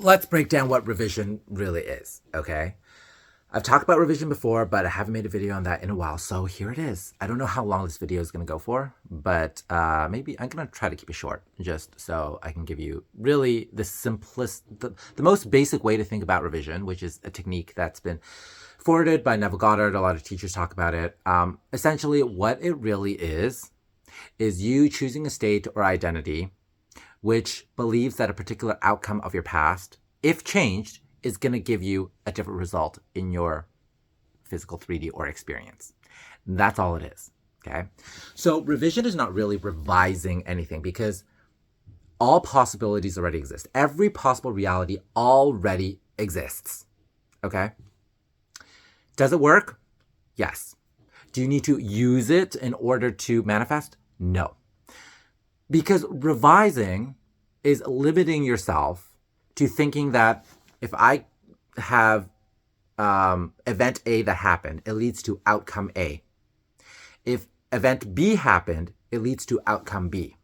let's break down what revision really is, okay? I've talked about revision before, but I haven't made a video on that in a while, so here it is. I don't know how long this video is going to go for, but maybe I'm going to try to keep it short, just so I can give you really the most basic way to think about revision, which is a technique that's been forwarded by Neville Goddard. A lot of teachers talk about it. Essentially, what it really is you choosing a state or identity which believes that a particular outcome of your past, if changed, is going to give you a different result in your physical 3D or experience. That's all it is, okay? So revision is not really revising anything because all possibilities already exist. Every possible reality already exists, okay? Does it work? Yes. Do you need to use it in order to manifest? No. Because revising is limiting yourself to thinking that if I have event A that happened, it leads to outcome A. If event B happened, it leads to outcome B.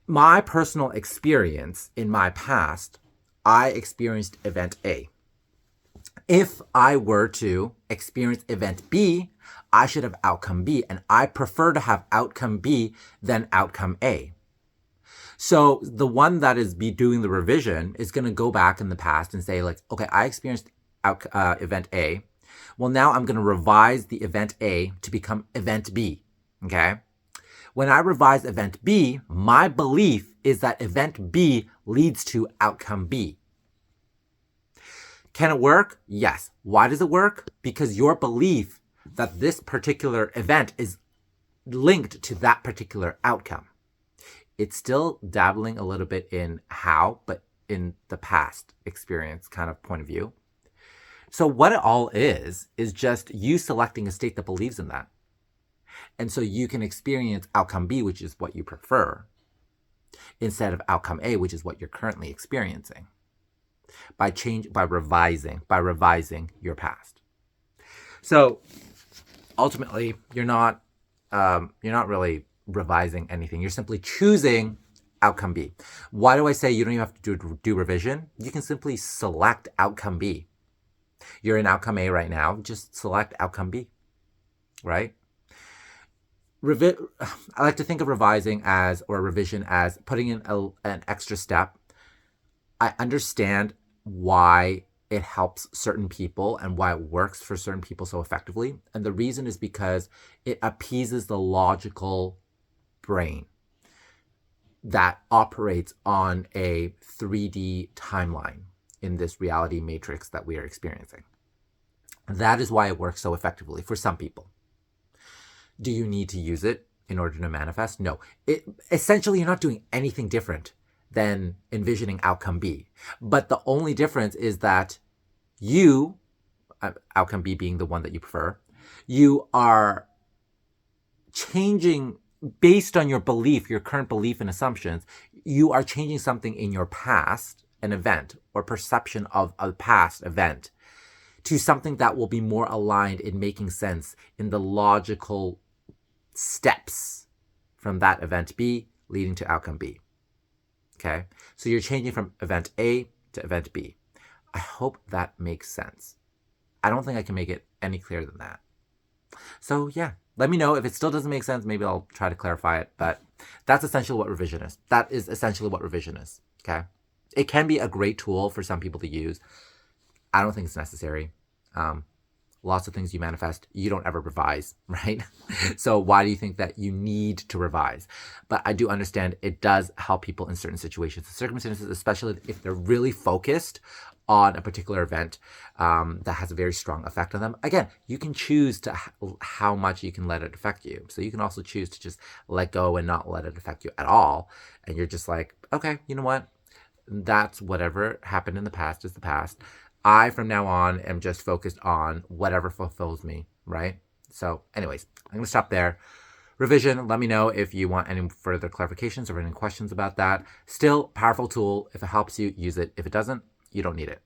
My personal experience in my past, I experienced event A. If I were to experience event B, I should have outcome B, and I prefer to have outcome B than outcome A. So the one that is doing the revision is going to go back in the past and say, like, okay, I experienced event A. Well, now I'm going to revise the event A to become event B, okay? When I revise event B, my belief is that event B leads to outcome B. Can it work? Yes. Why does it work? Because your belief that this particular event is linked to that particular outcome. It's still dabbling a little bit in how, but in the past experience kind of point of view. So what it all is just you selecting a state that believes in that. And so you can experience outcome B, which is what you prefer, instead of outcome A, which is what you're currently experiencing. By revising your past. So ultimately, you're not really revising anything. You're simply choosing outcome B. Why do I say you don't even have to do revision? You can simply select outcome B. You're in outcome A right now. Just select outcome B, right? I like to think of revising or revision as putting in an extra step. I understand why it helps certain people and why it works for certain people so effectively. And the reason is because it appeases the logical brain that operates on a 3D timeline in this reality matrix that we are experiencing. That is why it works so effectively for some people. Do you need to use it in order to manifest? No. Essentially, you're not doing anything different than envisioning outcome B. But the only difference is that you, outcome B being the one that you prefer, you are changing based on your belief, your current belief and assumptions, you are changing something in your past, an event or perception of a past event, to something that will be more aligned in making sense in the logical steps from that event B leading to outcome B. Okay, so you're changing from event A to event B. I hope that makes sense. I don't think I can make it any clearer than that. So yeah, let me know if it still doesn't make sense. Maybe I'll try to clarify it, but that's essentially what revision is. That is essentially what revision is, okay? It can be a great tool for some people to use. I don't think it's necessary. Lots of things you manifest, you don't ever revise, right? So why do you think that you need to revise? But I do understand it does help people in certain situations and circumstances, especially if they're really focused on a particular event that has a very strong effect on them. Again, you can choose to how much you can let it affect you. So you can also choose to just let go and not let it affect you at all. And you're just like, okay, you know what? That's whatever happened in the past is the past. I, from now on, am just focused on whatever fulfills me, right? So anyways, I'm going to stop there. Revision, let me know if you want any further clarifications or any questions about that. Still, powerful tool. If it helps you, use it. If it doesn't, you don't need it.